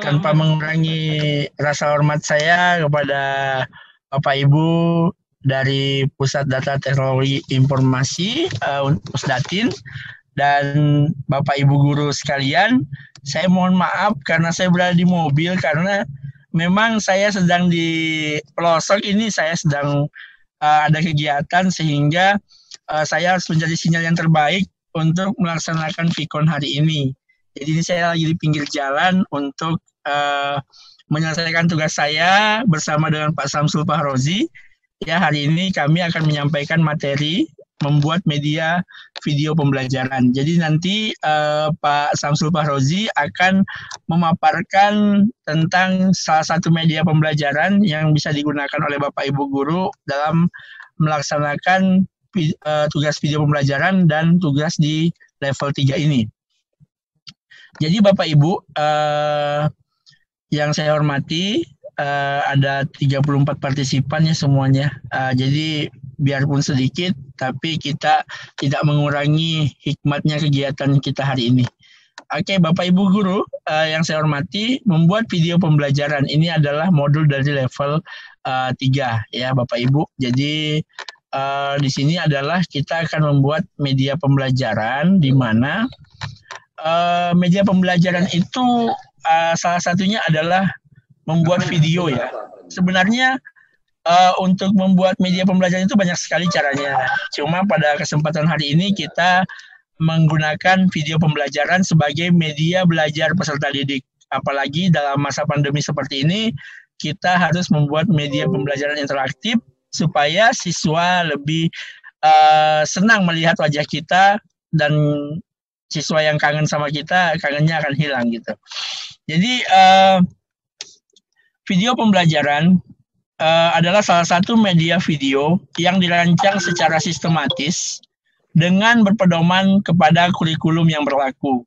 tanpa mengurangi rasa hormat saya kepada Bapak Ibu dari Pusat Data Teknologi Informasi Pusdatin dan Bapak Ibu guru sekalian, saya mohon maaf karena saya berada di mobil karena memang saya sedang di pelosok ini, saya sedang ada kegiatan sehingga saya harus mencari sinyal yang terbaik untuk melaksanakan Vicon hari ini. Jadi ini saya lagi di pinggir jalan untuk menyelesaikan tugas saya bersama dengan Pak Samsul Fahrozi. Ya, hari ini kami akan menyampaikan materi membuat media video pembelajaran. Jadi nanti Pak Samsul Fahrozi akan memaparkan tentang salah satu media pembelajaran yang bisa digunakan oleh Bapak Ibu guru dalam melaksanakan tugas video pembelajaran dan tugas di level 3 ini. Jadi Bapak Ibu yang saya hormati, ada 34 partisipan ya semuanya. Jadi biarpun sedikit, tapi kita tidak mengurangi hikmatnya kegiatan kita hari ini. Oke, Bapak Ibu guru yang saya hormati, membuat video pembelajaran ini adalah modul dari level 3 ya Bapak Ibu. Jadi di sini adalah kita akan membuat media pembelajaran di mana media pembelajaran itu salah satunya adalah membuat video ya. Sebenarnya untuk membuat media pembelajaran itu banyak sekali caranya. Cuma pada kesempatan hari ini kita menggunakan video pembelajaran sebagai media belajar peserta didik. Apalagi dalam masa pandemi seperti ini, kita harus membuat media pembelajaran interaktif supaya siswa lebih senang melihat wajah kita dan siswa yang kangen sama kita, kangennya akan hilang gitu. Jadi video pembelajaran adalah salah satu media video yang dirancang secara sistematis dengan berpedoman kepada kurikulum yang berlaku.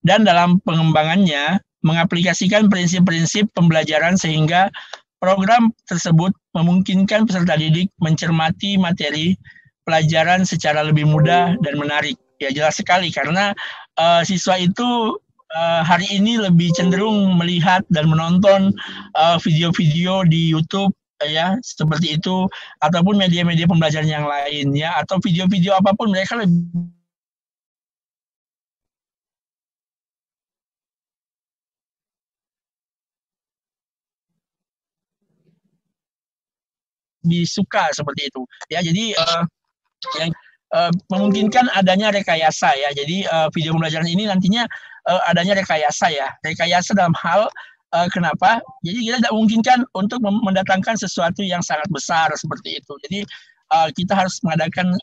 Dan dalam pengembangannya, mengaplikasikan prinsip-prinsip pembelajaran sehingga program tersebut memungkinkan peserta didik mencermati materi pelajaran secara lebih mudah dan menarik. Ya jelas sekali karena siswa itu hari ini lebih cenderung melihat dan menonton video-video di YouTube ya seperti itu ataupun media-media pembelajaran yang lain ya atau video-video apapun mereka lebih suka seperti itu ya. Jadi yang memungkinkan adanya rekayasa ya. Jadi video pembelajaran ini nantinya adanya rekayasa ya. Rekayasa dalam hal kenapa? Jadi kita tidak memungkinkan untuk mendatangkan sesuatu yang sangat besar seperti itu. Jadi kita harus mengadakan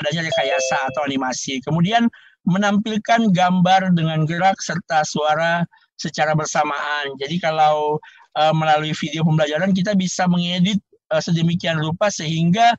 adanya rekayasa atau animasi. Kemudian menampilkan gambar dengan gerak serta suara secara bersamaan. Jadi kalau melalui video pembelajaran kita bisa mengedit sedemikian rupa sehingga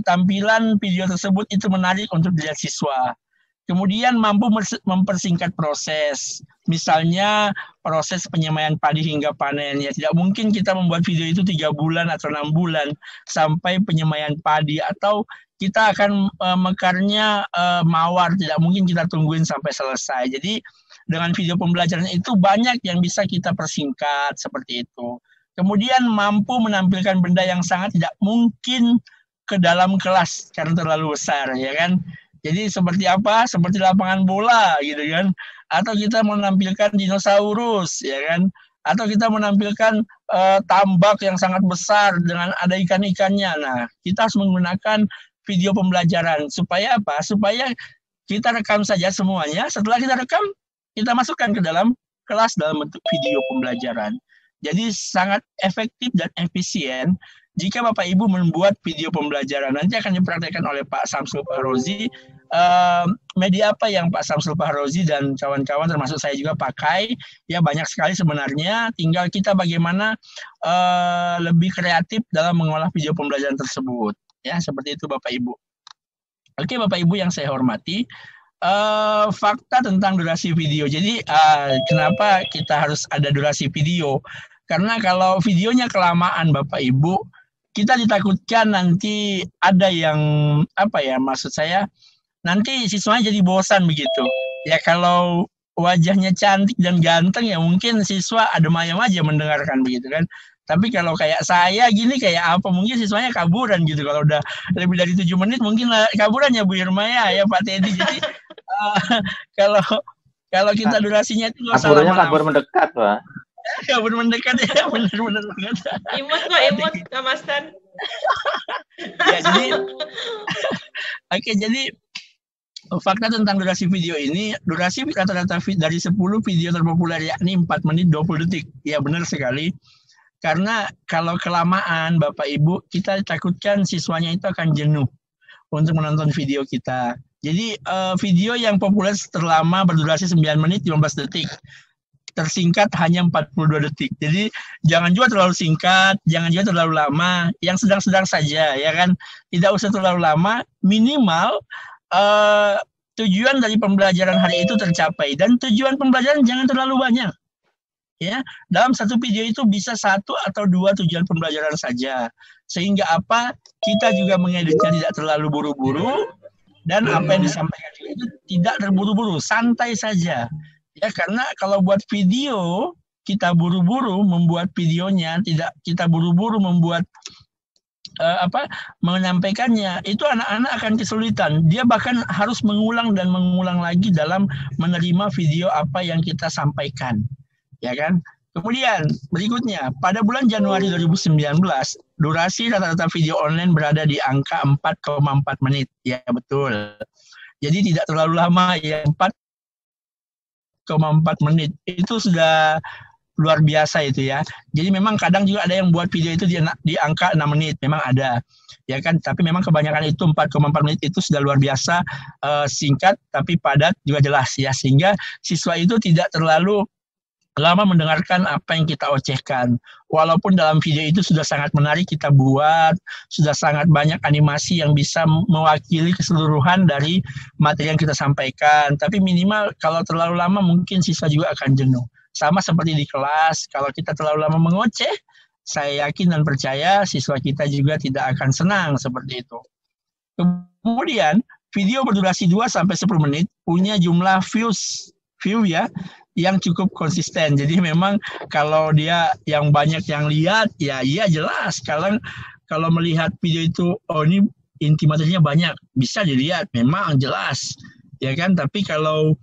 tampilan video tersebut itu menarik untuk dilihat siswa. Kemudian mampu mempersingkat proses. Misalnya proses penyemaian padi hingga panen. Ya tidak mungkin kita membuat video itu 3 bulan atau 6 bulan sampai penyemaian padi atau kita akan mekarnya mawar. Tidak mungkin kita tungguin sampai selesai. Jadi dengan video pembelajaran itu banyak yang bisa kita persingkat seperti itu. Kemudian mampu menampilkan benda yang sangat tidak mungkin ke dalam kelas karena terlalu besar ya kan. Jadi seperti apa? Seperti lapangan bola gitu kan. Atau kita menampilkan dinosaurus ya kan. Atau kita menampilkan tambak yang sangat besar dengan ada ikan-ikannya. Nah, kita harus menggunakan video pembelajaran supaya apa? Supaya kita rekam saja semuanya. Setelah kita rekam, kita masukkan ke dalam kelas dalam bentuk video pembelajaran. Jadi sangat efektif dan efisien jika Bapak Ibu membuat video pembelajaran. Nanti akan dipraktikkan oleh Pak Samsul Fahrozi. Media apa yang Pak Samsul Fahrozi dan kawan-kawan termasuk saya juga pakai. Ya banyak sekali sebenarnya. Tinggal kita bagaimana lebih kreatif dalam mengolah video pembelajaran tersebut. Ya seperti itu Bapak Ibu. Oke Bapak Ibu yang saya hormati. Fakta tentang durasi video. Jadi kenapa kita harus ada durasi video? Karena kalau videonya kelamaan Bapak Ibu, kita ditakutkan nanti ada yang apa ya maksud saya nanti siswanya jadi bosan begitu. Ya kalau wajahnya cantik dan ganteng ya mungkin siswa adem ayem aja mendengarkan begitu kan. Tapi kalau kayak saya gini kayak apa mungkin siswanya kaburan gitu. Kalau udah lebih dari 7 menit mungkin kaburan ya Bu Irma ya Pak Teddy. Jadi kalau kalau kita durasinya itu nggak usah lama-lama. Kabur mendekat Pak. Kabur mendekat ya benar-benar banget. Imut kok imut Kak Master. Ya jadi oke jadi fakta tentang durasi video ini, durasi rata-rata dari 10 video terpopuler yakni 4 menit 20 detik. Ya benar sekali. Karena kalau kelamaan Bapak Ibu, kita takutkan siswanya itu akan jenuh untuk menonton video kita. Jadi video yang populer terlama berdurasi 9 menit 15 detik. Tersingkat hanya 42 detik. Jadi jangan juga terlalu singkat, jangan juga terlalu lama, yang sedang-sedang saja ya kan. Tidak usah terlalu lama, minimal tujuan dari pembelajaran hari itu tercapai dan tujuan pembelajaran jangan terlalu banyak. Ya, dalam satu video itu bisa 1 atau 2 tujuan pembelajaran saja. Sehingga apa? Kita juga mengeditnya tidak terlalu buru-buru dan apa yang disampaikan itu tidak terburu-buru, santai saja. Ya, karena kalau buat video kita buru-buru membuat videonya, tidak kita buru-buru membuat menyampaikannya, itu anak-anak akan kesulitan. Dia bahkan harus mengulang dan mengulang lagi dalam menerima video apa yang kita sampaikan. Ya kan? Kemudian berikutnya, pada bulan Januari 2019, durasi rata-rata video online berada di angka 4,4 menit. Ya betul. Jadi tidak terlalu lama ya, 4,4 menit. Itu sudah luar biasa itu ya. Jadi memang kadang juga ada yang buat video itu di angka 6 menit, memang ada. Ya kan, tapi memang kebanyakan itu 4,4 menit itu sudah luar biasa, singkat tapi padat juga jelas ya, sehingga siswa itu tidak terlalu lama mendengarkan apa yang kita ocehkan. Walaupun dalam video itu sudah sangat menarik kita buat, sudah sangat banyak animasi yang bisa mewakili keseluruhan dari materi yang kita sampaikan. Tapi minimal kalau terlalu lama mungkin siswa juga akan jenuh. Sama seperti di kelas, kalau kita terlalu lama mengoceh, saya yakin dan percaya siswa kita juga tidak akan senang seperti itu. Kemudian, video berdurasi 2-10 menit punya jumlah view ya, yang cukup konsisten. Jadi memang kalau dia yang banyak yang lihat, ya iya jelas. Kalau melihat video itu, oh ini inti materinya banyak, bisa dilihat, memang jelas. Ya kan, tapi kalau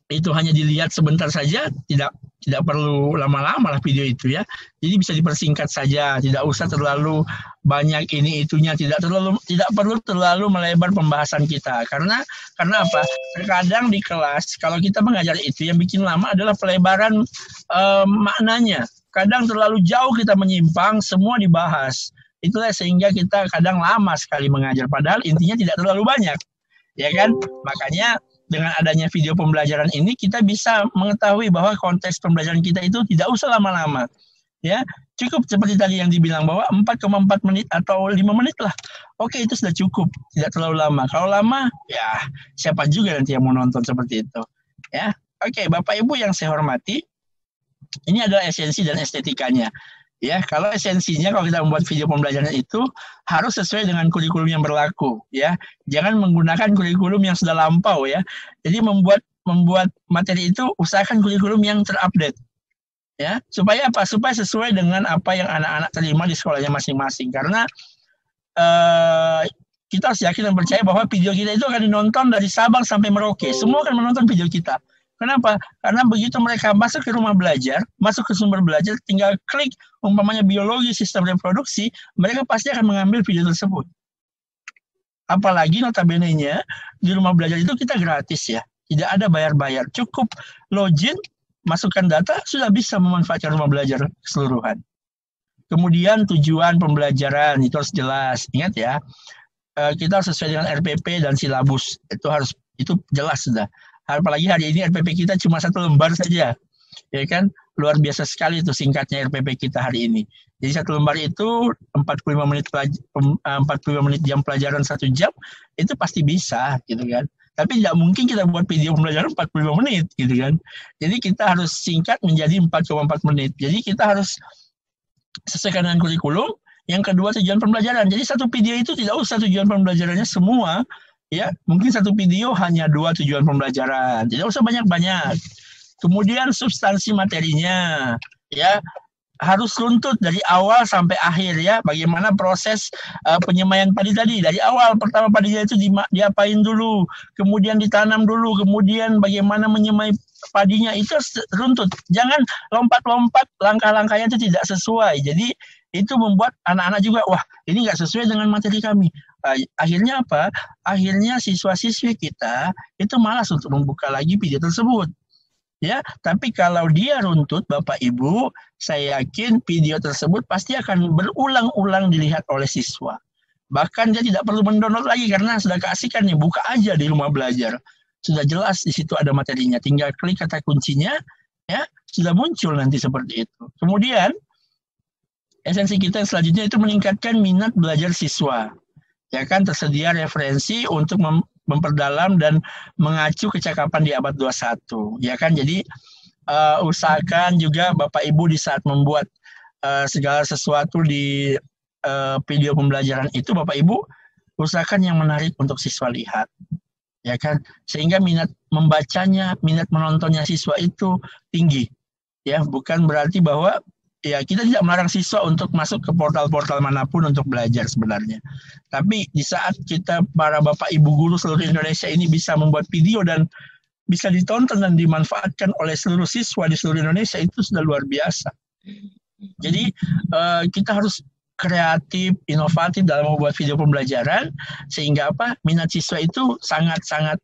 itu hanya dilihat sebentar saja, tidak perlu lama-lama lah video itu ya. Jadi bisa dipersingkat saja, tidak usah terlalu banyak ini itunya, tidak perlu terlalu melebar pembahasan kita. Karena apa? Terkadang di kelas kalau kita mengajar itu yang bikin lama adalah pelebaran maknanya. Kadang terlalu jauh kita menyimpang, semua dibahas. Itulah sehingga kita kadang lama sekali mengajar, padahal intinya tidak terlalu banyak. Ya kan? Makanya dengan adanya video pembelajaran ini kita bisa mengetahui bahwa konteks pembelajaran kita itu tidak usah lama-lama. Ya, cukup seperti tadi yang dibilang bahwa 4,4 menit atau 5 menit lah. Oke, itu sudah cukup, tidak terlalu lama. Kalau lama, ya siapa juga nanti yang mau nonton seperti itu. Ya, oke, Bapak Ibu yang saya hormati, ini adalah esensi dan estetikanya. Ya, kalau esensinya kalau kita membuat video pembelajaran itu harus sesuai dengan kurikulum yang berlaku, ya. Jangan menggunakan kurikulum yang sudah lampau ya. Jadi membuat materi itu usahakan kurikulum yang terupdate. Ya, supaya apa? Supaya sesuai dengan apa yang anak-anak terima di sekolahnya masing-masing. Karena kita harus yakin dan percaya bahwa video kita itu akan dinonton dari Sabang sampai Merauke. Semua akan menonton video kita. Kenapa? Karena begitu mereka masuk ke rumah belajar, masuk ke sumber belajar, tinggal klik umpamanya biologi sistem reproduksi, mereka pasti akan mengambil video tersebut. Apalagi notabene-nya di rumah belajar itu kita gratis ya, tidak ada bayar-bayar, cukup login, masukkan data, sudah bisa memanfaatkan rumah belajar keseluruhan. Kemudian tujuan pembelajaran itu harus jelas, ingat ya, kita harus sesuai dengan RPP dan silabus, itu jelas sudah. Apalagi hari ini RPP kita cuma 1 lembar saja, ya kan? Luar biasa sekali itu singkatnya RPP kita hari ini. Jadi 1 lembar itu 45 menit jam pelajaran 1 jam, itu pasti bisa, gitu kan? Tapi tidak mungkin kita buat video pembelajaran 45 menit, gitu kan? Jadi kita harus singkat menjadi 4,4 menit. Jadi kita harus sesuaikan dengan kurikulum. Yang kedua tujuan pembelajaran. Jadi satu video itu tidak usah tujuan pembelajarannya semua Ya, mungkin satu video hanya 2 tujuan pembelajaran. Tidak usah banyak-banyak. Kemudian substansi materinya, ya harus runtut dari awal sampai akhir ya. Bagaimana proses penyemaian padi tadi dari awal, pertama padinya itu diapain dulu, kemudian ditanam dulu, kemudian bagaimana menyemai padinya itu runtut. Jangan lompat-lompat, langkah-langkahnya itu tidak sesuai. Jadi itu membuat anak-anak juga, wah ini nggak sesuai dengan materi kami. Akhirnya apa? Akhirnya siswa-siswi kita itu malas untuk membuka lagi video tersebut. Ya, tapi kalau dia runtut, Bapak Ibu, saya yakin video tersebut pasti akan berulang-ulang dilihat oleh siswa. Bahkan dia tidak perlu mendownload lagi karena sudah keasikan nih, buka aja di rumah belajar. Sudah jelas di situ ada materinya, tinggal klik kata kuncinya, ya sudah muncul nanti seperti itu. Kemudian esensi kita yang selanjutnya itu meningkatkan minat belajar siswa. Ya kan, tersedia referensi untuk memperdalam dan mengacu kecakapan di abad 21. Ya kan, jadi usahakan juga Bapak Ibu di saat membuat segala sesuatu di video pembelajaran itu, Bapak Ibu usahakan yang menarik untuk siswa lihat. Ya kan, sehingga minat membacanya, minat menontonnya siswa itu tinggi. Ya, bukan berarti bahwa ya kita tidak melarang siswa untuk masuk ke portal-portal manapun untuk belajar sebenarnya. Tapi di saat kita para Bapak Ibu guru seluruh Indonesia ini bisa membuat video dan bisa ditonton dan dimanfaatkan oleh seluruh siswa di seluruh Indonesia, itu sudah luar biasa. Jadi kita harus kreatif, inovatif dalam membuat video pembelajaran sehingga apa? Minat siswa itu sangat-sangat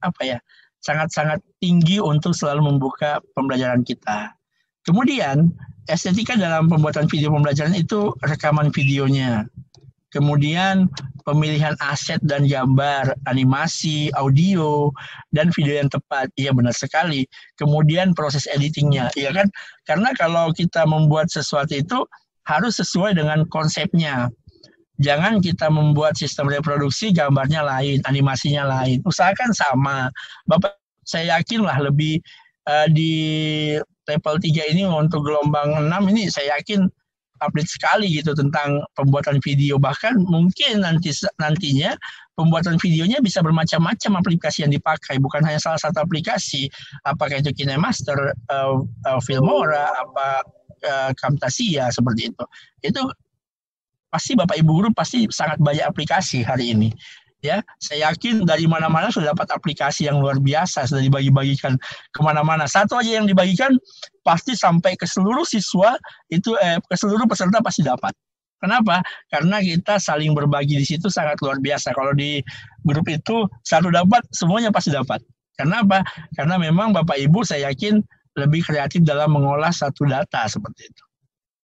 sangat-sangat tinggi untuk selalu membuka pembelajaran kita. Kemudian estetika dalam pembuatan video pembelajaran itu rekaman videonya. Kemudian pemilihan aset dan gambar, animasi, audio, dan video yang tepat. Iya benar sekali. Kemudian proses editingnya, iya kan? Karena kalau kita membuat sesuatu itu harus sesuai dengan konsepnya. Jangan kita membuat sistem reproduksi, gambarnya lain, animasinya lain. Usahakan sama. Bapak, saya yakinlah lebih di level 3 ini untuk gelombang 6 ini saya yakin update sekali gitu tentang pembuatan video. Bahkan mungkin nantinya pembuatan videonya bisa bermacam-macam aplikasi yang dipakai, bukan hanya salah satu aplikasi. Apakah itu KineMaster, Filmora, Camtasia seperti itu. Itu pasti Bapak Ibu guru pasti sangat banyak aplikasi hari ini. Ya, saya yakin dari mana-mana sudah dapat aplikasi yang luar biasa, sudah dibagi-bagikan kemana-mana. Satu aja yang dibagikan pasti sampai ke seluruh siswa itu, ke seluruh peserta pasti dapat. Kenapa? Karena kita saling berbagi di situ sangat luar biasa. Kalau di grup itu satu dapat, semuanya pasti dapat. Karena apa? Karena memang Bapak Ibu saya yakin lebih kreatif dalam mengolah satu data seperti itu.